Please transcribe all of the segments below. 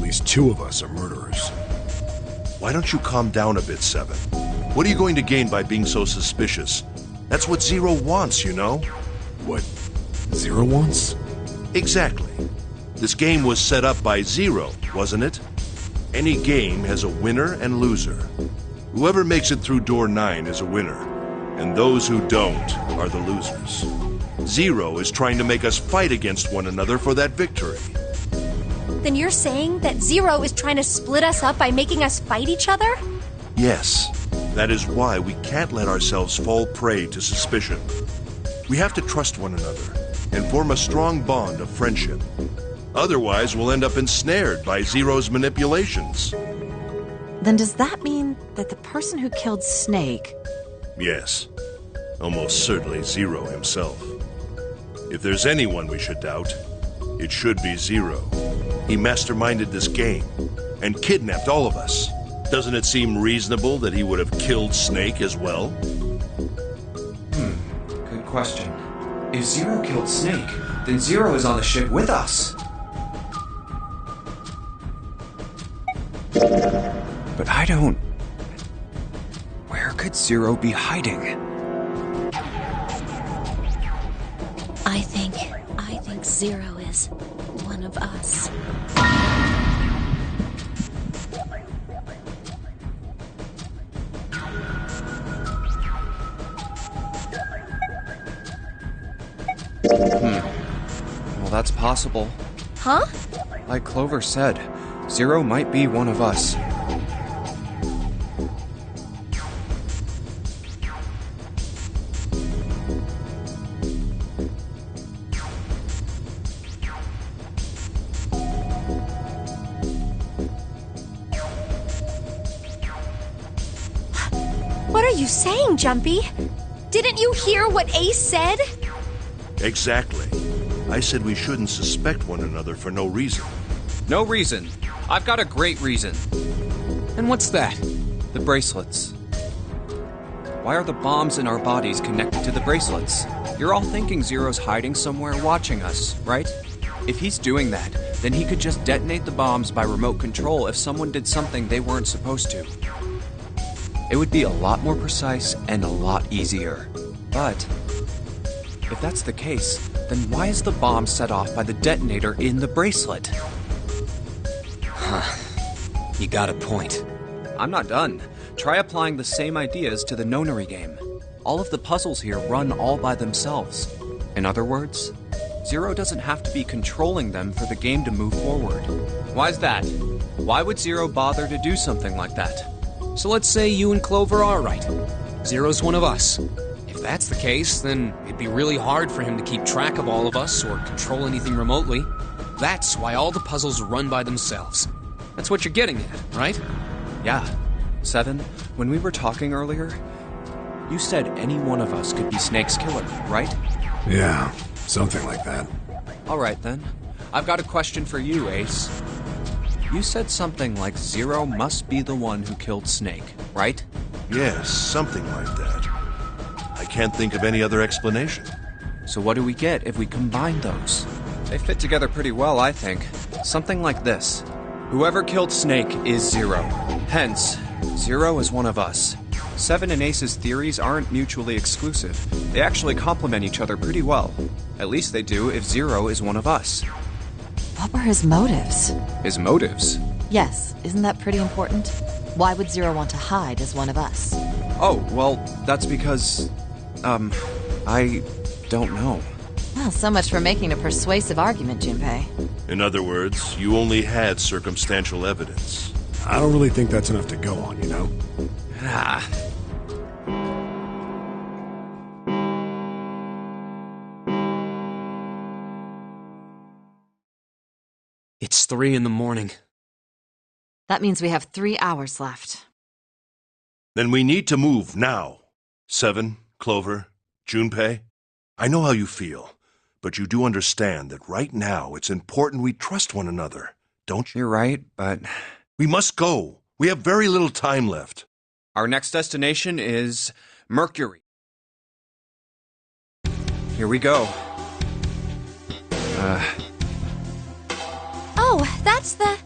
least two of us are murderers. Why don't you calm down a bit, Seven? What are you going to gain by being so suspicious? That's what Zero wants, you know? What Zero wants? Exactly. This game was set up by Zero, wasn't it? Any game has a winner and loser. Whoever makes it through door 9 is a winner, and those who don't are the losers. Zero is trying to make us fight against one another for that victory. Then you're saying that Zero is trying to split us up by making us fight each other? Yes, that is why we can't let ourselves fall prey to suspicion. We have to trust one another and form a strong bond of friendship. Otherwise, we'll end up ensnared by Zero's manipulations. Then does that mean that the person who killed Snake... Yes, almost certainly Zero himself. If there's anyone we should doubt, it should be Zero. He masterminded this game and kidnapped all of us. Doesn't it seem reasonable that he would have killed Snake as well? Good question. If Zero killed Snake, then Zero is on the ship with us. But I don't... Where could Zero be hiding? I think Zero is one of us. Well, that's possible. Huh? Like Clover said, Zero might be one of us. What are you saying, Jumpy? Didn't you hear what Ace said? Exactly. I said we shouldn't suspect one another for no reason. No reason. I've got a great reason. And what's that? The bracelets. Why are the bombs in our bodies connected to the bracelets? You're all thinking Zero's hiding somewhere watching us, right? If he's doing that, then he could just detonate the bombs by remote control if someone did something they weren't supposed to. It would be a lot more precise and a lot easier. But if that's the case, then why is the bomb set off by the detonator in the bracelet? You got a point. I'm not done. Try applying the same ideas to the nonary game. All of the puzzles here run all by themselves. In other words, Zero doesn't have to be controlling them for the game to move forward. Why's that? Why would Zero bother to do something like that? So let's say you and Clover are right. Zero's one of us. If that's the case, then it'd be really hard for him to keep track of all of us or control anything remotely. That's why all the puzzles run by themselves. That's what you're getting at, right? Yeah. Seven, when we were talking earlier, you said any one of us could be Snake's killer, right? Yeah, something like that. All right, then. I've got a question for you, Ace. You said something like Zero must be the one who killed Snake, right? Yes, something like that. I can't think of any other explanation. So what do we get if we combine those? They fit together pretty well, I think. Something like this. Whoever killed Snake is Zero. Hence, Zero is one of us. Seven and Ace's theories aren't mutually exclusive. They actually complement each other pretty well. At least they do if Zero is one of us. What were his motives? His motives? Yes, isn't that pretty important? Why would Zero want to hide as one of us? Oh, well, that's because... I don't know. Well, so much for making a persuasive argument, Junpei. In other words, you only had circumstantial evidence. I don't really think that's enough to go on, you know? It's 3 in the morning. That means we have 3 hours left. Then we need to move now. Seven, Clover, Junpei, I know how you feel, but you do understand that right now it's important we trust one another, don't you? You're right, but... We must go. We have very little time left. Our next destination is Mercury. Here we go. Oh, that's the...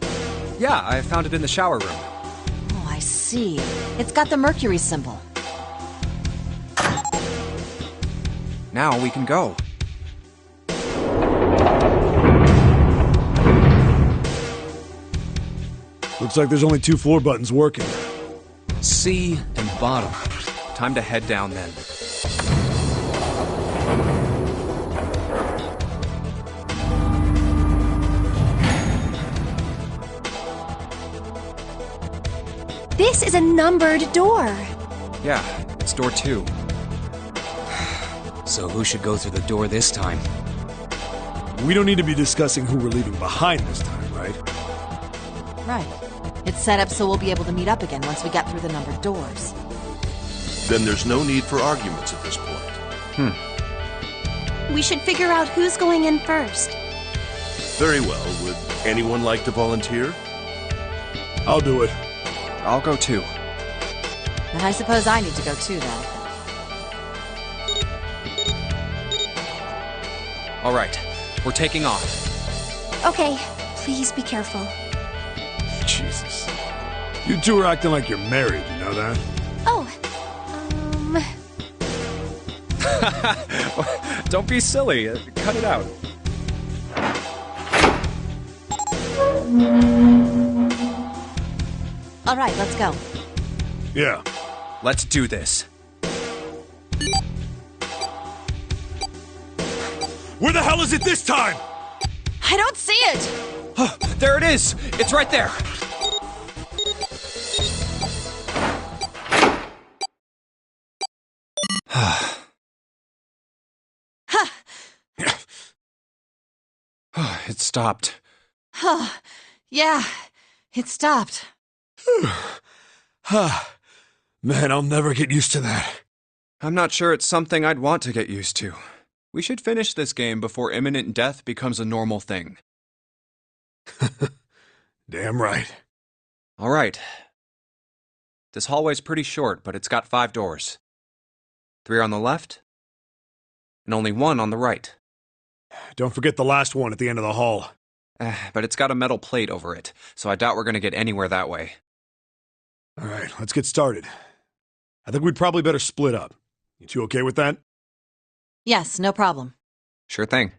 Yeah, I found it in the shower room. Oh, I see. It's got the Mercury symbol. Now we can go. Looks like there's only 2 floor buttons working. C and bottom. Time to head down then. This is a numbered door. Yeah, it's door 2. So who should go through the door this time? We don't need to be discussing who we're leaving behind this time, right? Right. It's set up so we'll be able to meet up again once we get through the numbered doors. Then there's no need for arguments at this point. We should figure out who's going in first. Very well. Would anyone like to volunteer? I'll do it. I'll go too. And I suppose I need to go too, then. All right, we're taking off. Okay, please be careful. Jesus. You two are acting like you're married, you know that? Oh, Don't be silly. Cut it out. All right, let's go. Yeah. Let's do this. Where the hell is it this time? I don't see it! Oh, there it is! It's right there! It stopped. Yeah, it stopped. Man, I'll never get used to that. I'm not sure it's something I'd want to get used to. We should finish this game before imminent death becomes a normal thing. Damn right. All right. This hallway's pretty short, but it's got 5 doors. 3 on the left, and only 1 on the right. Don't forget the last one at the end of the hall. But it's got a metal plate over it, so I doubt we're gonna get anywhere that way. All right, let's get started. I think we'd probably better split up. You two okay with that? Yes, no problem. Sure thing.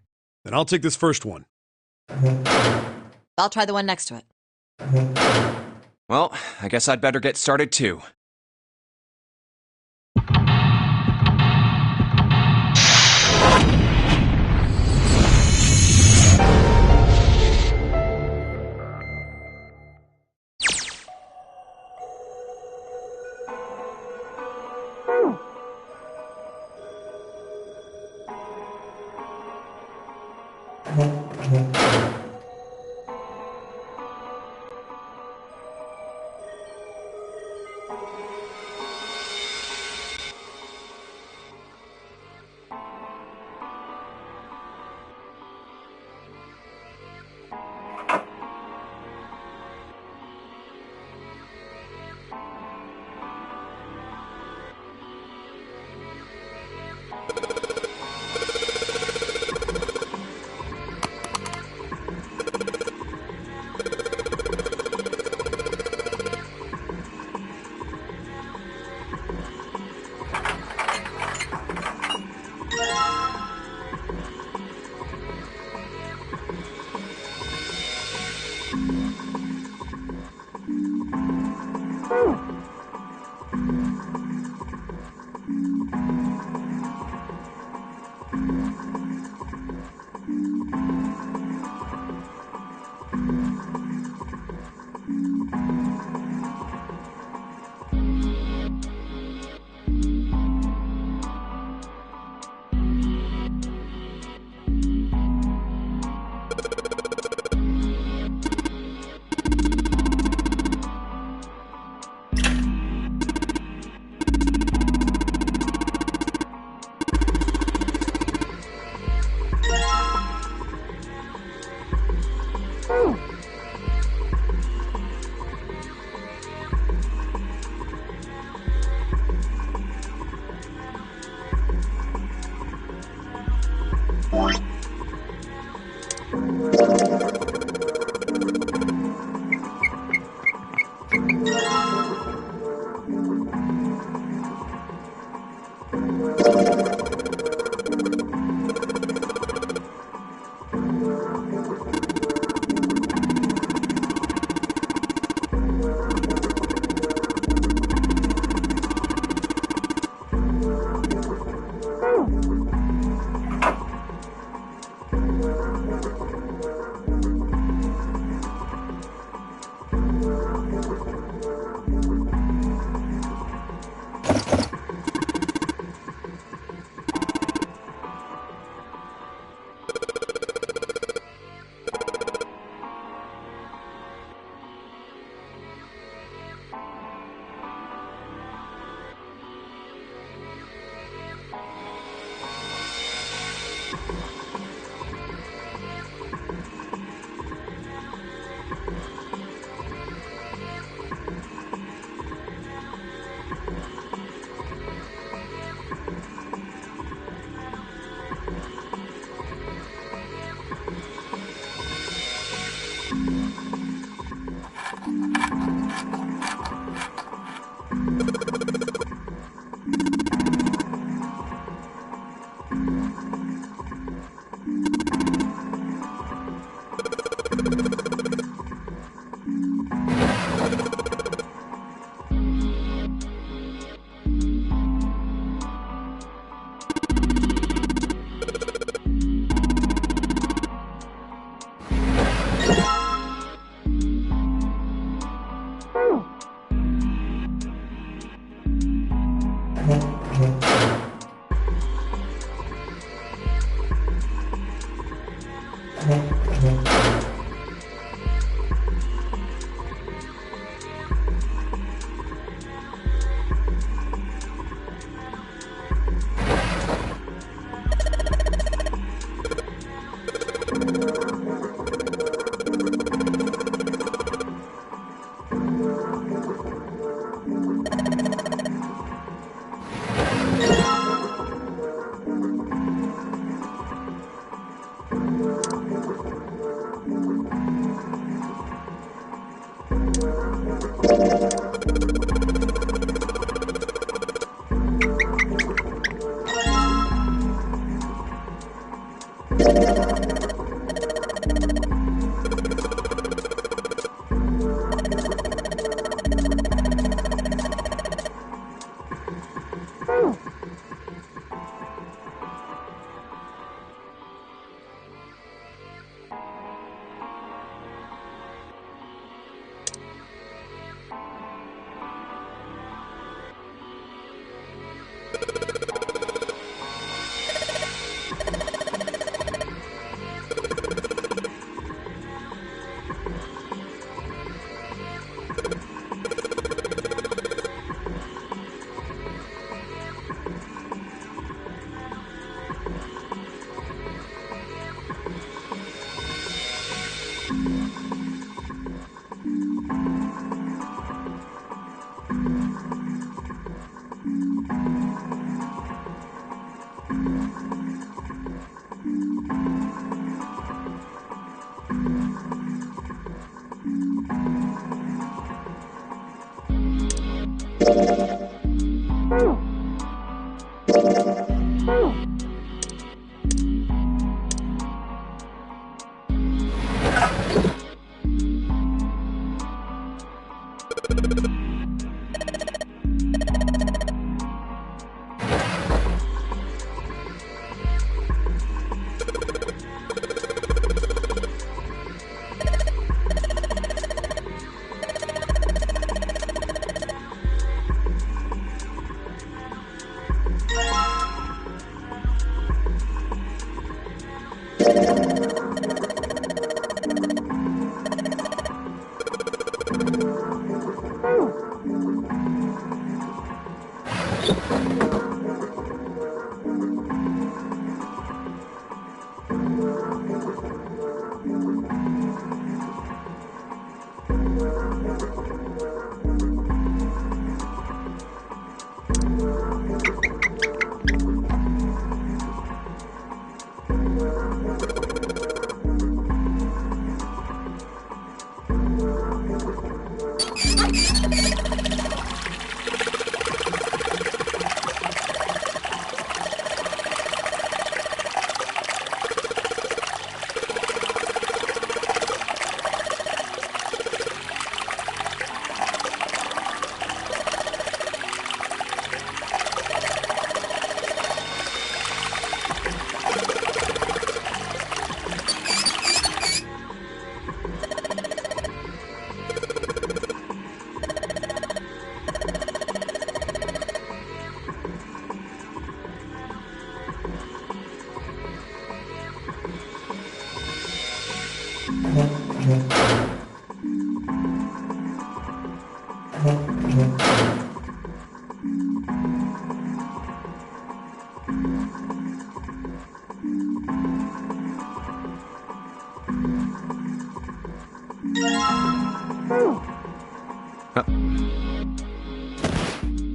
Then I'll take this first one. I'll try the one next to it. Well, I guess I'd better get started too.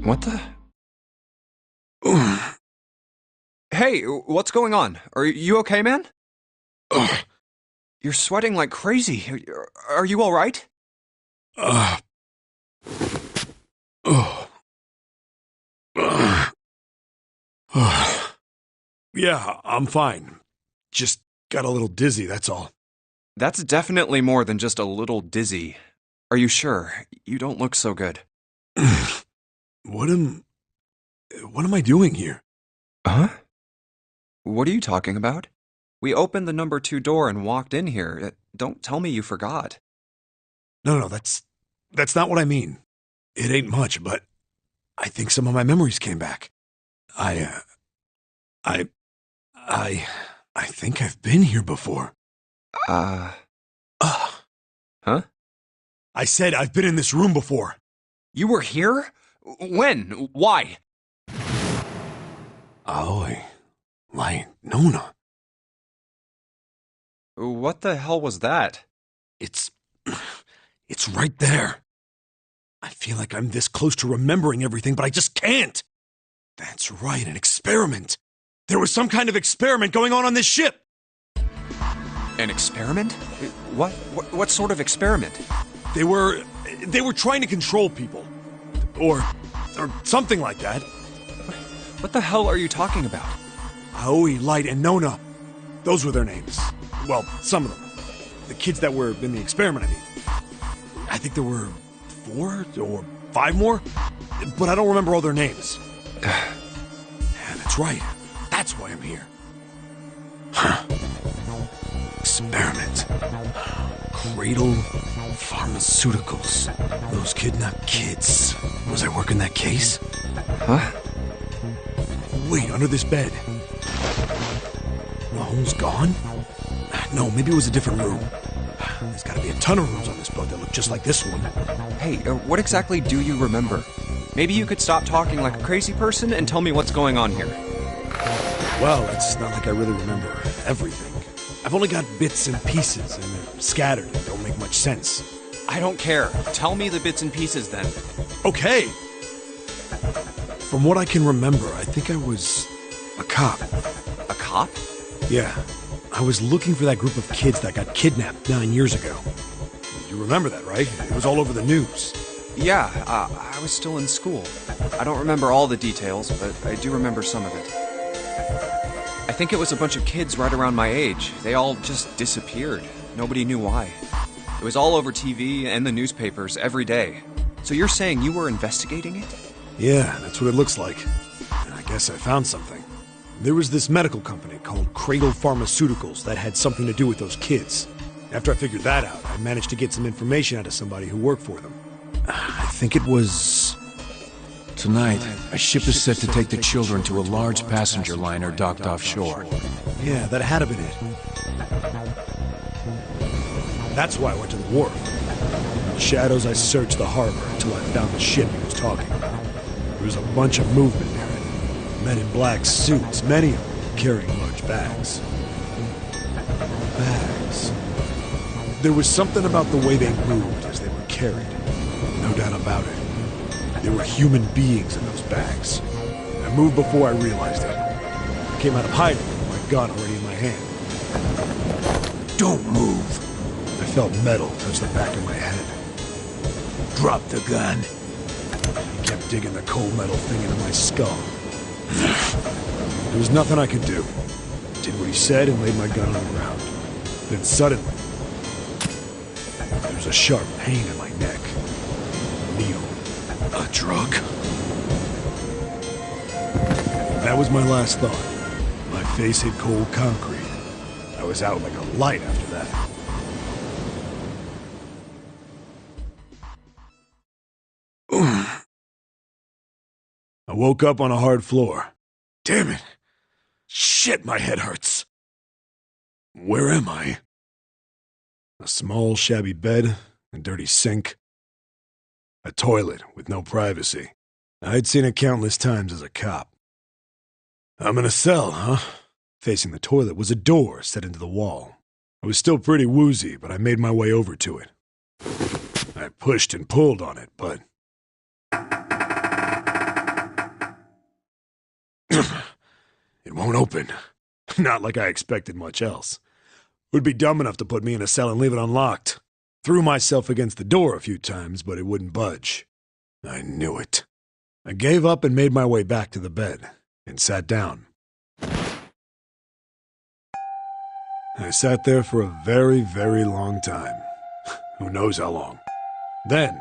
What the? Hey, what's going on? Are you okay, man? You're sweating like crazy. Are you all right? Uh, oh. Yeah, I'm fine. Just got a little dizzy, that's all. That's definitely more than just a little dizzy. Are you sure? You don't look so good. What am I doing here? Huh? What are you talking about? We opened the number 2 door and walked in here. Don't tell me you forgot. No, that's not what I mean. It ain't much, but I think some of my memories came back. I think I've been here before. Huh? I said I've been in this room before. You were here? When? Why? Aoi, Nona. What the hell was that? It's right there. I feel like I'm this close to remembering everything, but I just can't. That's right, an experiment. There was some kind of experiment going on this ship. An experiment? What sort of experiment? They were trying to control people. Or something like that. What the hell are you talking about? Aoi, Light, and Nona. Those were their names. Well, some of them. The kids that were in the experiment, I mean. I think there were 4 or 5 more, but I don't remember all their names. Yeah, that's right. That's why I'm here. Experiment. Cradle Pharmaceuticals. Those kidnapped kids. Was I working that case? Huh? Wait, under this bed. The hole's gone? No, maybe it was a different room. There's gotta be a ton of rooms on this boat that look just like this one. Hey, what exactly do you remember? Maybe you could stop talking like a crazy person and tell me what's going on here. Well, it's not like I really remember everything. I've only got bits and pieces, and they're scattered and don't make much sense. I don't care. Tell me the bits and pieces then. Okay. From what I can remember, I think I was a cop. A cop? Yeah. I was looking for that group of kids that got kidnapped 9 years ago. You remember that, right? It was all over the news. Yeah, I was still in school. I don't remember all the details, but I do remember some of it. I think it was a bunch of kids right around my age. They all just disappeared. Nobody knew why. It was all over TV and the newspapers every day. So you're saying you were investigating it? Yeah, that's what it looks like. And I guess I found something. There was this medical company called Cradle Pharmaceuticals that had something to do with those kids. After I figured that out, I managed to get some information out of somebody who worked for them. I think it was... Tonight, a ship is set to take the children to a large passenger liner docked offshore. Yeah, that had to been it. That's why I went to the wharf. In the shadows, I searched the harbor until I found the ship he was talking about. There was a bunch of movement near it. Men in black suits, many of them carrying large bags. Bags. There was something about the way they moved as they were carried. No doubt about it. There were human beings in those bags. I moved before I realized it. I came out of hiding with my gun already in my hand. Don't move. I felt metal touch the back of my head. Drop the gun. He kept digging the cold metal thing into my skull. There was nothing I could do. I did what he said and laid my gun on the ground. Then suddenly, there was a sharp pain in my neck. Needle. A drug? That was my last thought. My face hit cold concrete. I was out like a light after that. I woke up on a hard floor. Damn it! Shit, my head hurts. Where am I? A small, shabby bed, a dirty sink. A toilet with no privacy. I'd seen it countless times as a cop. I'm in a cell, huh? Facing the toilet was a door set into the wall. I was still pretty woozy, but I made my way over to it. I pushed and pulled on it, but... it won't open. Not like I expected much else. Would be dumb enough to put me in a cell and leave it unlocked. Threw myself against the door a few times, but it wouldn't budge. I knew it. I gave up and made my way back to the bed, and sat down. I sat there for a very, very long time. Who knows how long. Then,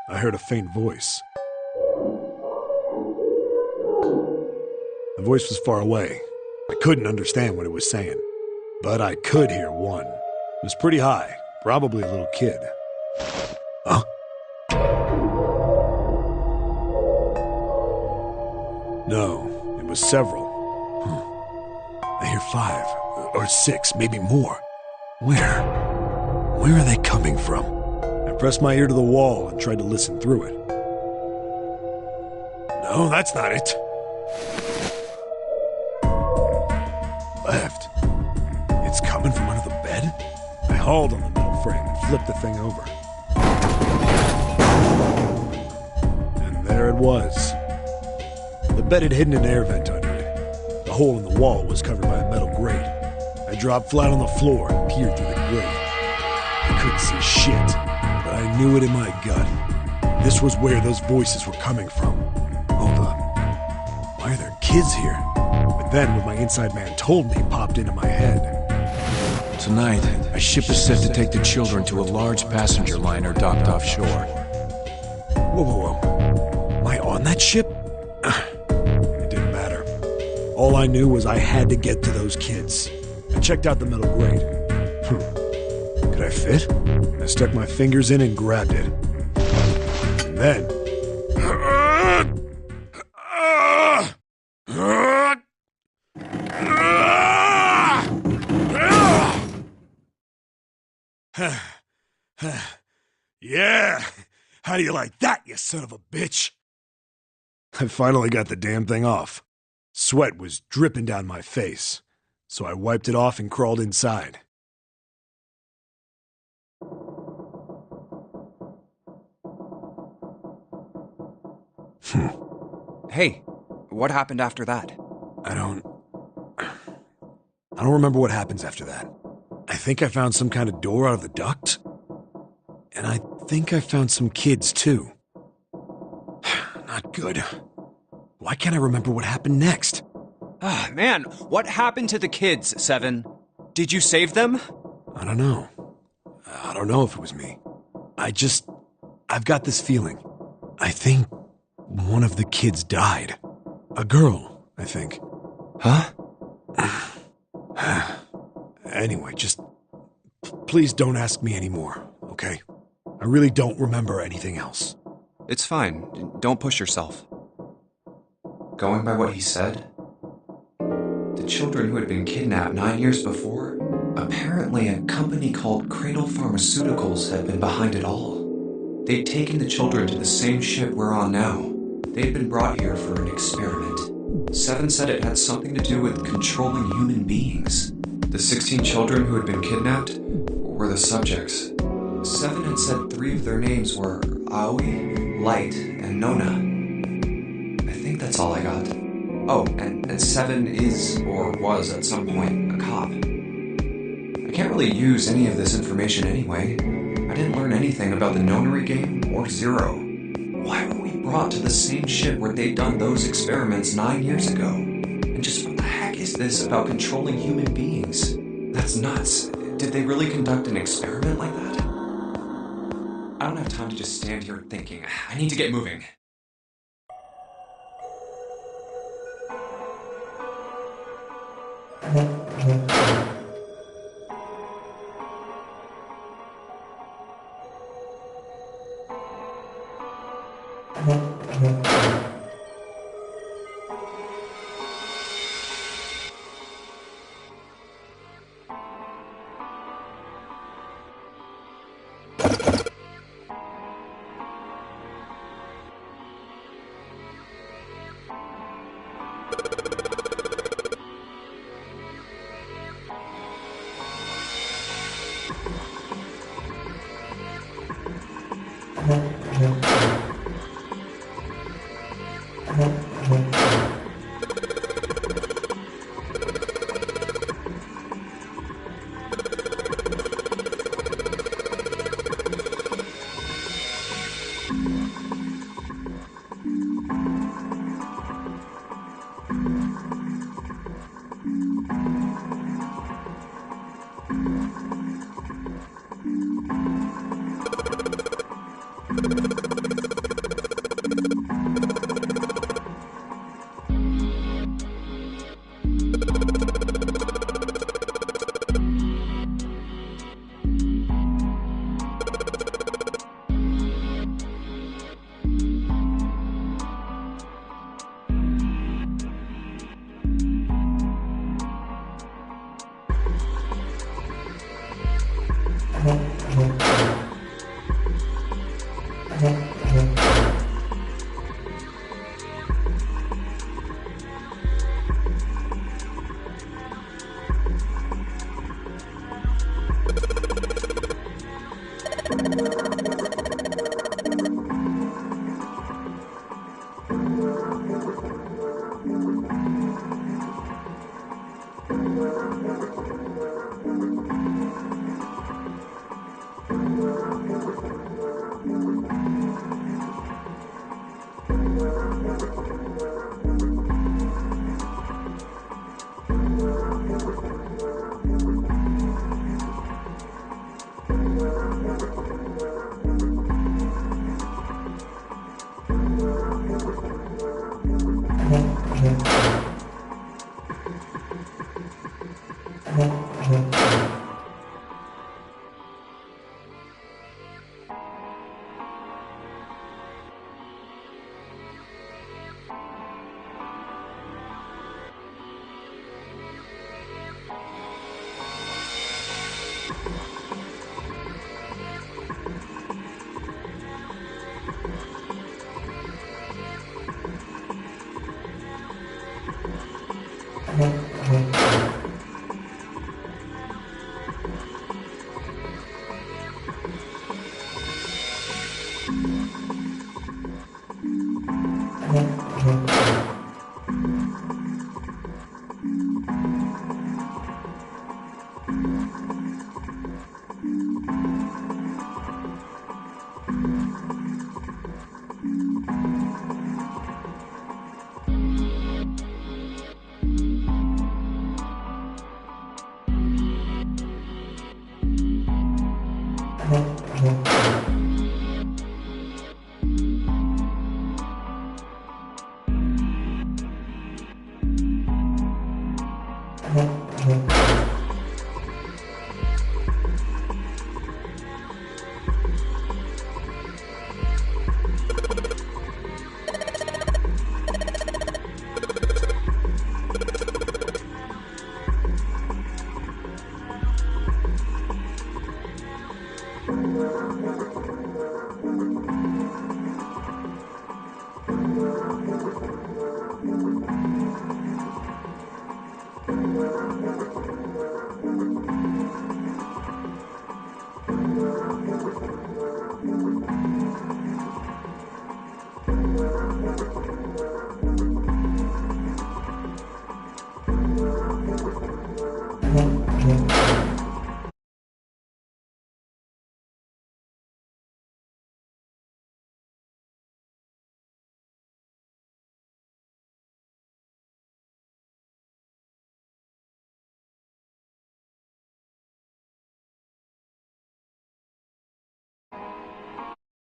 I heard a faint voice. The voice was far away. I couldn't understand what it was saying, but I could hear one. It was pretty high, probably a little kid. Huh? No, it was several. I hear 5, or 6, maybe more. Where? Where are they coming from? I pressed my ear to the wall and tried to listen through it. No, that's not it. Left. It's coming from under the bed? I hauled on the metal frame and flipped the thing over. And there it was. The bed had hidden an air vent under it. The hole in the wall was covered by a metal grate. I dropped flat on the floor and peered through the grate. I couldn't see shit, but I knew it in my gut. This was where those voices were coming from. Hold on. Why are there kids here? But then what my inside man told me popped into my head. Tonight, a ship is set to take the children to a large passenger liner docked offshore. Whoa, whoa, whoa. Am I on that ship? It didn't matter. All I knew was I had to get to those kids. I checked out the metal grate. Could I fit? I stuck my fingers in and grabbed it. And then... Yeah! How do you like that, you son of a bitch? I finally got the damn thing off. Sweat was dripping down my face, so I wiped it off and crawled inside. Hey, what happened after that? I don't remember what happens after that. I think I found some kind of door out of the duct. And I think I found some kids, too. Not good. Why can't I remember what happened next? Ah, man, what happened to the kids, Seven? Did you save them? I don't know. I don't know if it was me. I've got this feeling. I think one of the kids died. A girl, I think. Huh? Anyway, just please don't ask me anymore, okay? I really don't remember anything else. It's fine. Don't push yourself. Going by what he said, the children who had been kidnapped 9 years before, apparently a company called Cradle Pharmaceuticals had been behind it all. They'd taken the children to the same ship we're on now. They'd been brought here for an experiment. Seven said it had something to do with controlling human beings. The 16 children who had been kidnapped were the subjects. Seven had said 3 of their names were Aoi, Light, and Nona. I think that's all I got. Oh, and Seven is, or was at some point, a cop. I can't really use any of this information anyway. I didn't learn anything about the Nonary game or Zero. Why were we brought to the same ship where they'd done those experiments 9 years ago? And just what the heck is this about controlling human beings? That's nuts. Did they really conduct an experiment like that? I don't have time to just stand here thinking. I need to get moving.